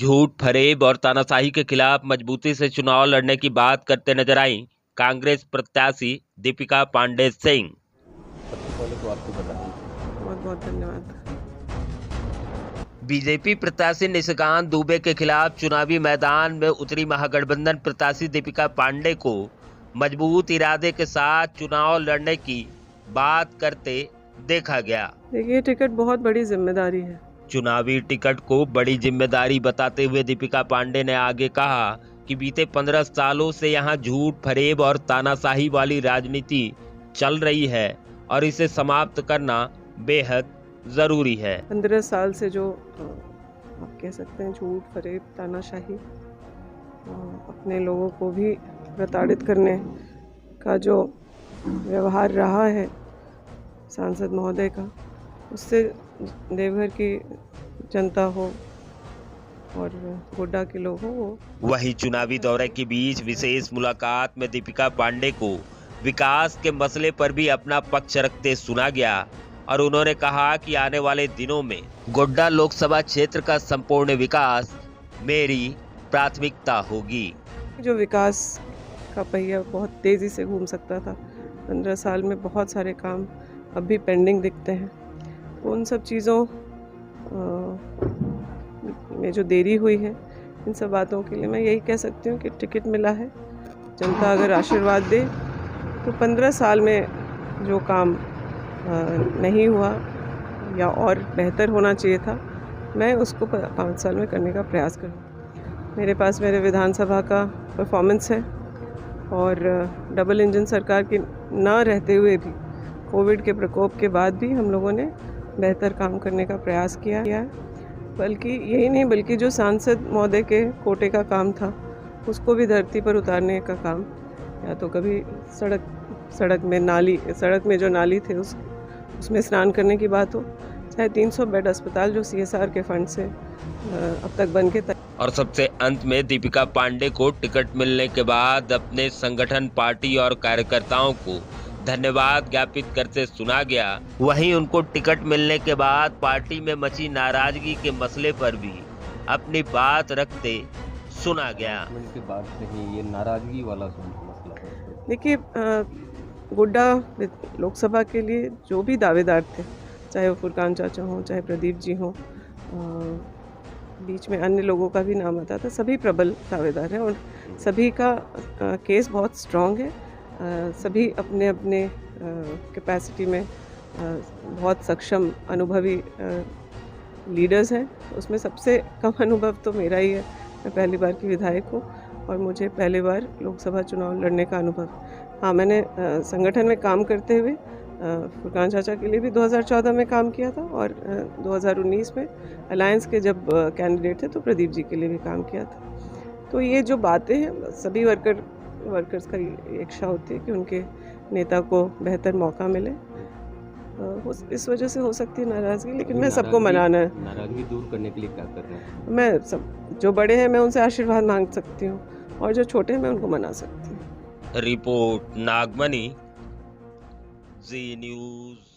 झूठ, फरेब और तानाशाही के खिलाफ मजबूती से चुनाव लड़ने की बात करते नजर आईं कांग्रेस प्रत्याशी दीपिका पांडे सिंह। सबसे पहले तो आपको बधाई। बहुत बहुत धन्यवाद। बीजेपी प्रत्याशी निशिकांत दुबे के खिलाफ चुनावी मैदान में उतरी महागठबंधन प्रत्याशी दीपिका पांडे को मजबूत इरादे के साथ चुनाव लड़ने की बात करते देखा गया। देखिए, टिकट बहुत बड़ी जिम्मेदारी है। चुनावी टिकट को बड़ी जिम्मेदारी बताते हुए दीपिका पांडे ने आगे कहा कि बीते 15 सालों से यहां झूठ, फरेब और तानाशाही वाली राजनीति चल रही है और इसे समाप्त करना बेहद जरूरी है। 15 साल से जो आप कह सकते हैं झूठ, फरेब, तानाशाही, अपने लोगों को भी प्रताड़ित करने का जो व्यवहार रहा है सांसद महोदय का, उससे देवघर की जनता हो और गोड्डा के लोग हो। वहीं चुनावी दौरे के बीच विशेष मुलाकात में दीपिका पांडे को विकास के मसले पर भी अपना पक्ष रखते सुना गया और उन्होंने कहा कि आने वाले दिनों में गोड्डा लोकसभा क्षेत्र का संपूर्ण विकास मेरी प्राथमिकता होगी। जो विकास का पहिया बहुत तेज़ी से घूम सकता था, 15 साल में बहुत सारे काम अब भी पेंडिंग दिखते हैं। तो उन सब चीज़ों में जो देरी हुई है, इन सब बातों के लिए मैं यही कह सकती हूँ कि टिकट मिला है। जनता अगर आशीर्वाद दे तो 15 साल में जो काम नहीं हुआ या और बेहतर होना चाहिए था, मैं उसको 5 साल में करने का प्रयास करूँ। मेरे पास मेरे विधानसभा का परफॉर्मेंस है और डबल इंजन सरकार के ना रहते हुए भी, कोविड के प्रकोप के बाद भी हम लोगों ने बेहतर काम करने का प्रयास किया है। बल्कि यही नहीं, बल्कि जो सांसद महोदय के कोटे का काम था उसको भी धरती पर उतारने का काम, या तो कभी सड़क में जो नाली थे उसमें स्नान करने की बात हो, चाहे 300 बेड अस्पताल जो CSR के फंड से अब तक बन के और सबसे अंत में दीपिका पांडे को टिकट मिलने के बाद अपने संगठन, पार्टी और कार्यकर्ताओं को धन्यवाद ज्ञापित करते सुना गया। वहीं उनको टिकट मिलने के बाद पार्टी में मची नाराजगी के मसले पर भी अपनी बात रखते सुना गया। के बाद कहीं ये नाराजगी वाला मसला है। देखिए, गोड्डा लोकसभा के लिए जो भी दावेदार थे, चाहे वो फुरकान चाचा हों, चाहे प्रदीप जी हों, बीच में अन्य लोगों का भी नाम आता था, सभी प्रबल दावेदार हैं और सभी का केस बहुत स्ट्रॉन्ग है। सभी अपने अपने कैपेसिटी में बहुत सक्षम, अनुभवी लीडर्स हैं। उसमें सबसे कम अनुभव तो मेरा ही है। मैं पहली बार की विधायक हूँ और मुझे पहली बार लोकसभा चुनाव लड़ने का अनुभव। हाँ, मैंने संगठन में काम करते हुए फुरकान चाचा के लिए भी 2014 में काम किया था और 2019 में अलायंस के जब कैंडिडेट थे तो प्रदीप जी के लिए भी काम किया था। तो ये जो बातें हैं, सभी वर्कर्स का इच्छा होती है कि उनके नेता को बेहतर मौका मिले। इस वजह से हो सकती है नाराज़गी, लेकिन मैं सबको मनाना है। नाराज़गी दूर करने के लिए क्या कर रहे हैं? मैं सब जो बड़े हैं मैं उनसे आशीर्वाद मांग सकती हूँ और जो छोटे हैं मैं उनको मना सकती हूँ। रिपोर्ट नागमणि, जी न्यूज़।